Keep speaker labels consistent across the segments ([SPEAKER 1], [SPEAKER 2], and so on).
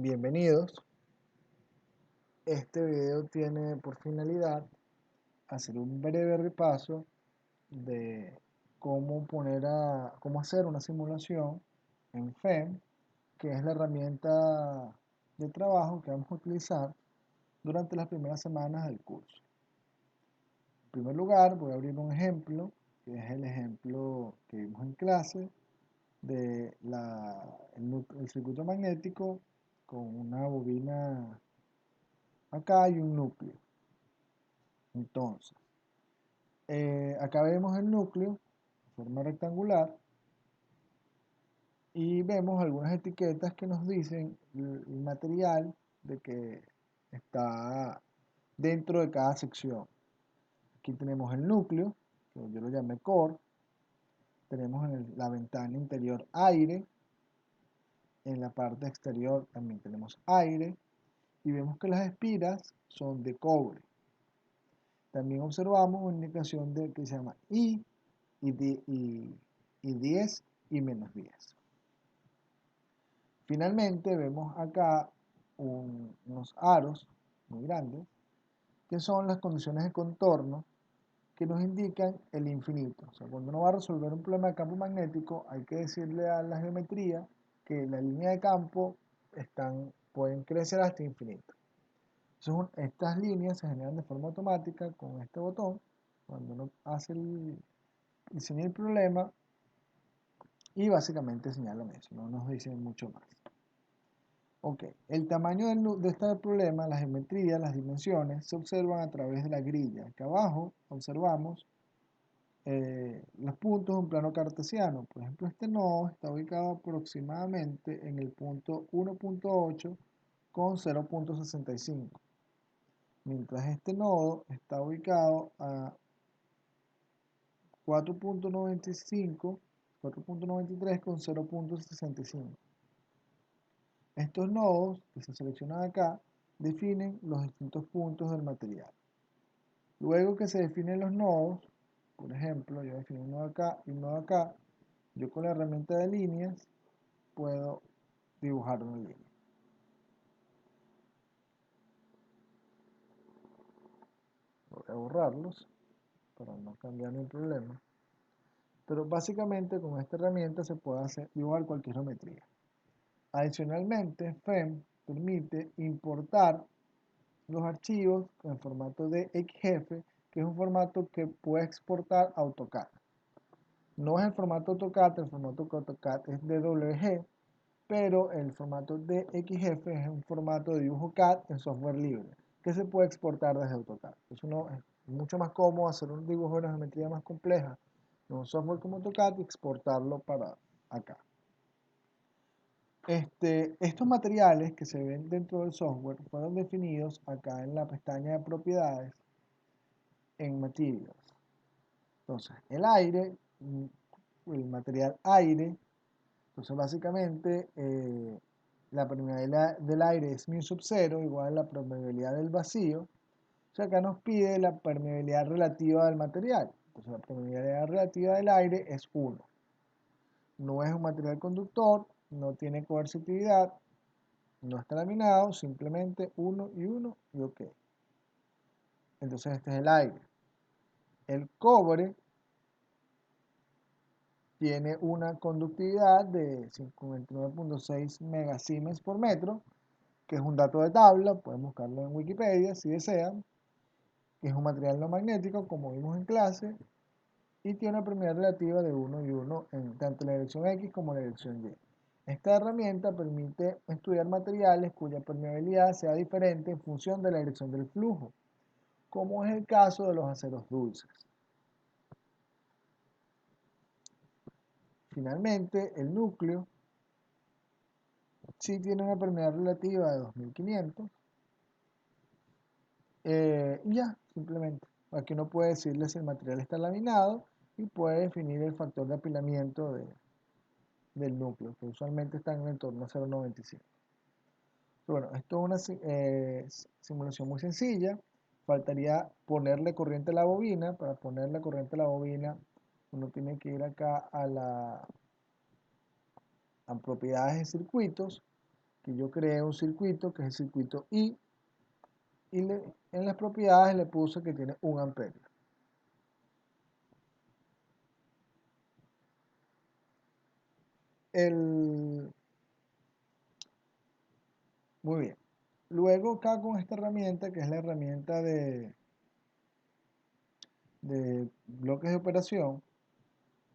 [SPEAKER 1] Bienvenidos. Este video tiene por finalidad hacer un breve repaso de cómo hacer una simulación en FEM, que es la herramienta de trabajo que vamos a utilizar durante las primeras semanas del curso. En primer lugar, voy a abrir un ejemplo, que es el ejemplo que vimos en clase de el circuito magnético con una bobina acá y un núcleo. Entonces, acá vemos el núcleo de forma rectangular y vemos algunas etiquetas que nos dicen el material de que está dentro de cada sección. Aquí tenemos el núcleo, que yo lo llamé core. Tenemos en la ventana interior aire. En la parte exterior también tenemos aire. Y vemos que las espiras son de cobre. También observamos una indicación que se llama I y 10 y menos 10. Finalmente vemos acá unos aros muy grandes que son las condiciones de contorno que nos indican el infinito. O sea, cuando uno va a resolver un problema de campo magnético hay que decirle a la geometría que la línea de campo pueden crecer hasta infinito. Estas líneas se generan de forma automática con este botón cuando uno diseña el problema. Y básicamente señalan eso, no nos dicen mucho más. Ok, el tamaño de este problema, la geometría, las dimensiones, se observan a través de la grilla. Acá abajo observamos los puntos de un plano cartesiano. Por ejemplo, este nodo está ubicado aproximadamente en el punto 1.8 con 0.65. Mientras este nodo está ubicado a 4.93 con 0.65. Estos nodos que se seleccionan acá definen los distintos puntos del material. Luego que se definen los nodos, por ejemplo, yo defino un nodo acá y un nodo acá, yo con la herramienta de líneas puedo dibujar una línea. Voy a borrarlos para no cambiar mi problema. Pero básicamente con esta herramienta se puede dibujar cualquier geometría. Adicionalmente, FEM permite importar los archivos en formato de XF, que es un formato que puede exportar AutoCAD. No es el formato AutoCAD, el formato AutoCAD es DWG, pero el formato de XF es un formato de dibujo CAD en software libre, que se puede exportar desde AutoCAD. Es mucho más cómodo hacer un dibujo de una geometría más compleja en un software como AutoCAD y exportarlo para acá. Estos materiales que se ven dentro del software fueron definidos acá en la pestaña de propiedades en Materials. Entonces, el aire, el material aire, entonces básicamente la permeabilidad del aire es mu sub 0 igual a la permeabilidad del vacío. O sea, acá nos pide la permeabilidad relativa del material. Entonces la permeabilidad relativa del aire es 1. No es un material conductor, no tiene coercitividad, no está laminado, simplemente 1 y 1 y ok. Entonces este es el aire. El cobre tiene una conductividad de 59.6 megasiemens por metro, que es un dato de tabla, pueden buscarlo en Wikipedia si desean, que es un material no magnético, como vimos en clase, y tiene una permeabilidad relativa de 1 y 1 en tanto la dirección X como la dirección Y. Esta herramienta permite estudiar materiales cuya permeabilidad sea diferente en función de la dirección del flujo, como es el caso de los aceros dulces. Finalmente, el núcleo sí tiene una permeabilidad relativa de 2500. Y ya, simplemente. Aquí uno puede decirle si el material está laminado y puede definir el factor de apilamiento del núcleo, que usualmente está en el entorno a 0.95. Bueno, esto es una simulación muy sencilla. Faltaría ponerle corriente a la bobina. Para ponerle corriente a la bobina, uno tiene que ir acá a propiedades de circuitos, Aquí yo creé un circuito que es el circuito I y en las propiedades le puse que tiene 1 amperio. Muy bien. Luego acá con esta herramienta, que es la herramienta de bloques de operación,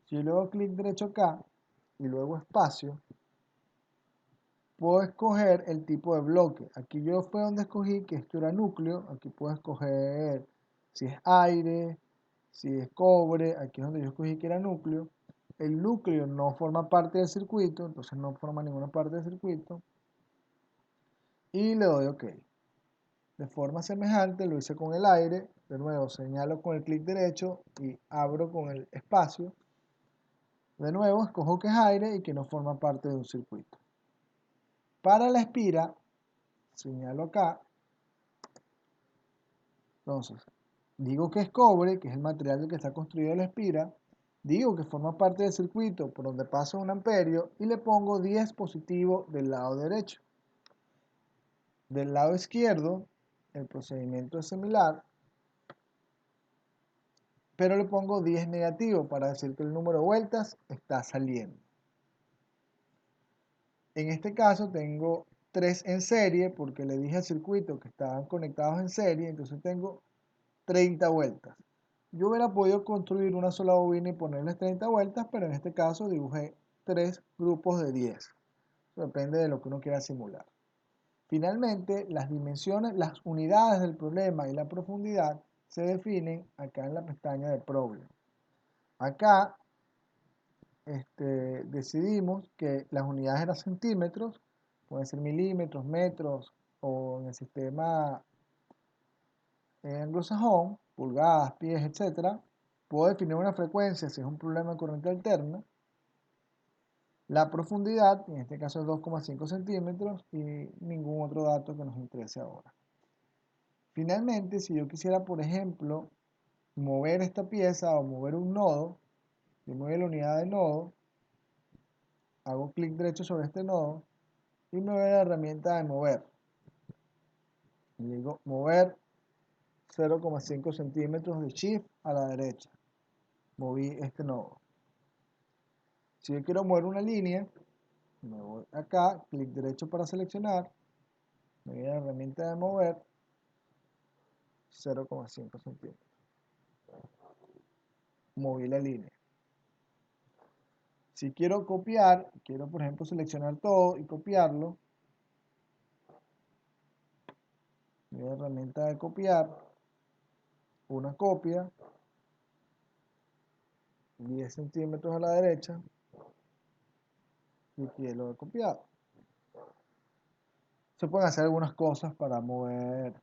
[SPEAKER 1] si yo le doy clic derecho acá y luego espacio, puedo escoger el tipo de bloque. Aquí yo fue donde escogí que esto era núcleo. Aquí puedo escoger si es aire, si es cobre. Aquí es donde yo escogí que era núcleo. El núcleo no forma parte del circuito, entonces no forma ninguna parte del circuito. Y le doy OK. De forma semejante lo hice con el aire. De nuevo señalo con el clic derecho y abro con el espacio. De nuevo escojo que es aire y que no forma parte de un circuito. Para la espira, señalo acá. Entonces, digo que es cobre, que es el material del que está construido la espira. Digo que forma parte del circuito por donde pasa 1 amperio y le pongo 10 positivo del lado derecho. Del lado izquierdo, el procedimiento es similar, pero le pongo 10 negativo para decir que el número de vueltas está saliendo. En este caso tengo 3 en serie porque le dije al circuito que estaban conectados en serie, entonces tengo 30 vueltas. Yo hubiera podido construir una sola bobina y ponerles 30 vueltas, pero en este caso dibujé 3 grupos de 10. Depende de lo que uno quiera simular. Finalmente, las dimensiones, las unidades del problema y la profundidad se definen acá en la pestaña de Problem. Acá decidimos que las unidades eran centímetros, pueden ser milímetros, metros, o en el sistema anglosajón, pulgadas, pies, etc. Puedo definir una frecuencia si es un problema de corriente alterna. La profundidad, en este caso es 2,5 centímetros, y ningún otro dato que nos interese ahora. Finalmente, si yo quisiera, por ejemplo, mover esta pieza o mover un nodo, yo muevo la unidad de nodo, hago clic derecho sobre este nodo y me voy a la herramienta de mover. Y digo mover 0,5 centímetros de shift a la derecha. Moví este nodo. Si yo quiero mover una línea, me voy acá, clic derecho para seleccionar, me voy a la herramienta de mover 0,5 centímetros. Moví la línea. Si quiero copiar, quiero por ejemplo seleccionar todo y copiarlo, me voy a la herramienta de copiar, una copia, 10 centímetros a la derecha, y aquí lo he copiado. Se pueden hacer algunas cosas para mover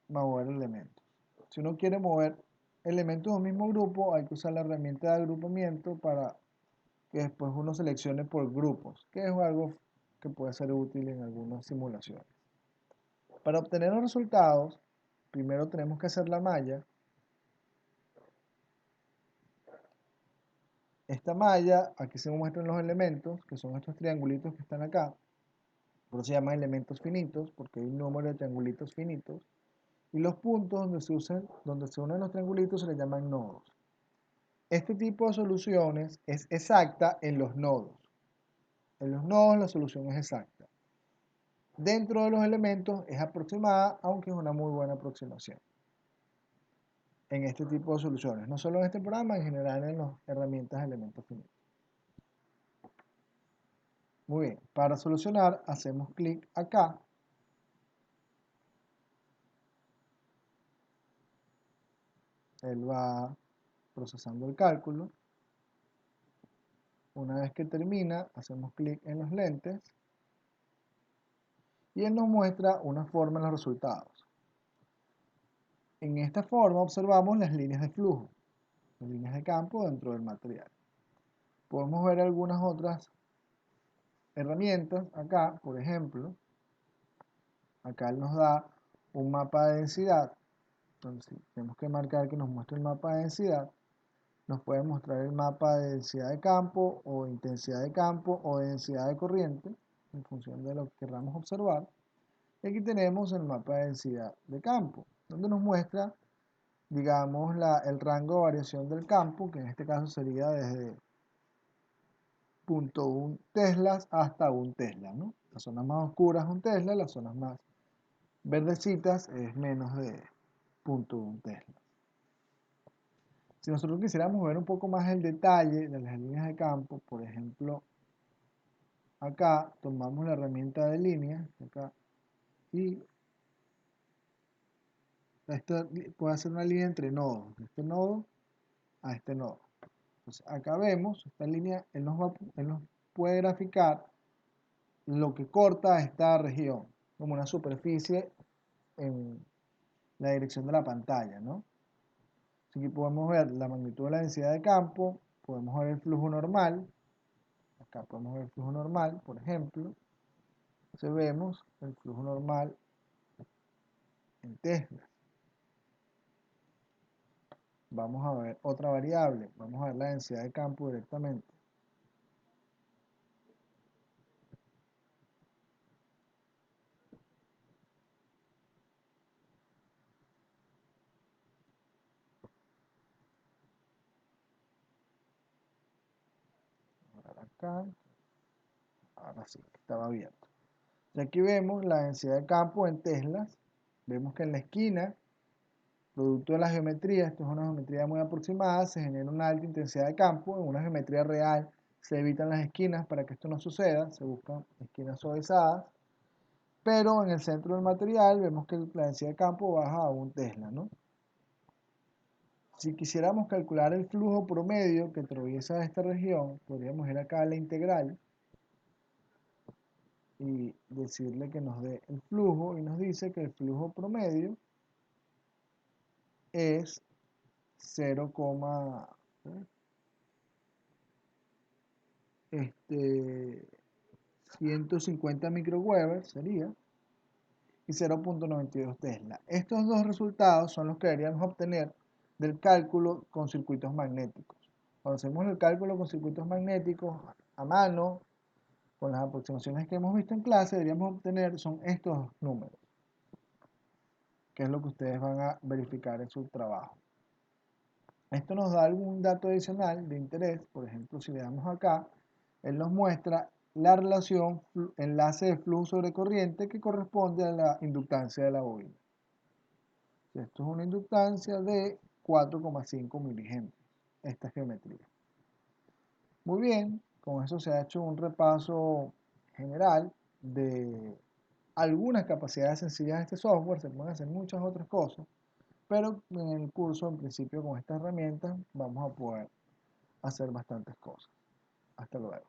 [SPEAKER 1] elementos. Si uno quiere mover elementos de un mismo grupo, hay que usar la herramienta de agrupamiento para que después uno seleccione por grupos, que es algo que puede ser útil en algunas simulaciones. Para obtener los resultados, primero tenemos que hacer la malla. Esta malla, aquí se muestran los elementos, que son estos triangulitos que están acá. Por eso se llaman elementos finitos, porque hay un número de triangulitos finitos. Y los puntos donde se unen los triangulitos se les llaman nodos. Este tipo de soluciones es exacta en los nodos. En los nodos la solución es exacta. Dentro de los elementos es aproximada, aunque es una muy buena aproximación en este tipo de soluciones. No solo en este programa, en general en las herramientas de elementos finitos. Muy bien, para solucionar hacemos clic acá. Él va procesando el cálculo. Una vez que termina, hacemos clic en los lentes y él nos muestra una forma en los resultados. En esta forma observamos las líneas de flujo, las líneas de campo dentro del material. Podemos ver algunas otras herramientas acá, por ejemplo, acá él nos da un mapa de densidad. Entonces, tenemos que marcar que nos muestre el mapa de densidad. Nos puede mostrar el mapa de densidad de campo o intensidad de campo o de densidad de corriente. en función de lo que queramos observar. Y aquí tenemos el mapa de densidad de campo, donde nos muestra, digamos, el rango de variación del campo, que en este caso sería desde 0.1 teslas hasta 1 tesla, ¿no? Las zonas más oscuras 1 tesla, las zonas más verdecitas es menos de 0.1 tesla. Si nosotros quisiéramos ver un poco más el detalle de las líneas de campo, por ejemplo, acá tomamos la herramienta de líneas, acá, y esta puede hacer una línea entre nodos, de este nodo a este nodo. Entonces acá vemos, esta línea, él nos puede graficar lo que corta esta región, como una superficie en la dirección de la pantalla, ¿no? Así que podemos ver la magnitud de la densidad de campo, podemos ver el flujo normal, acá podemos ver el flujo normal, por ejemplo, entonces vemos el flujo normal en Tesla. Vamos a ver otra variable, vamos a ver la densidad de campo directamente. Acá, ahora sí, estaba abierto. Y aquí vemos la densidad de campo en teslas. Vemos que en la esquina, producto de la geometría, esto es una geometría muy aproximada, se genera una alta intensidad de campo. En una geometría real se evitan las esquinas para que esto no suceda, se buscan esquinas suavizadas. Pero en el centro del material vemos que la densidad de campo baja a 1 tesla, ¿no? Si quisiéramos calcular el flujo promedio que atraviesa esta región, podríamos ir acá a la integral y decirle que nos dé el flujo y nos dice que el flujo promedio es 0, 150 microweber sería y 0.92 Tesla. Estos dos resultados son los que deberíamos obtener del cálculo con circuitos magnéticos. Cuando hacemos el cálculo con circuitos magnéticos a mano, con las aproximaciones que hemos visto en clase, deberíamos obtener son estos números, que es lo que ustedes van a verificar en su trabajo. Esto nos da algún dato adicional de interés, por ejemplo, si le damos acá, él nos muestra la relación enlace de flujo sobre corriente que corresponde a la inductancia de la bobina. Esto es una inductancia de 4,5 milihenries, esta geometría. Muy bien, con eso se ha hecho un repaso general de algunas capacidades sencillas de este software. Se pueden hacer muchas otras cosas, pero en el curso, en principio, con estas herramientas vamos a poder hacer bastantes cosas. Hasta luego.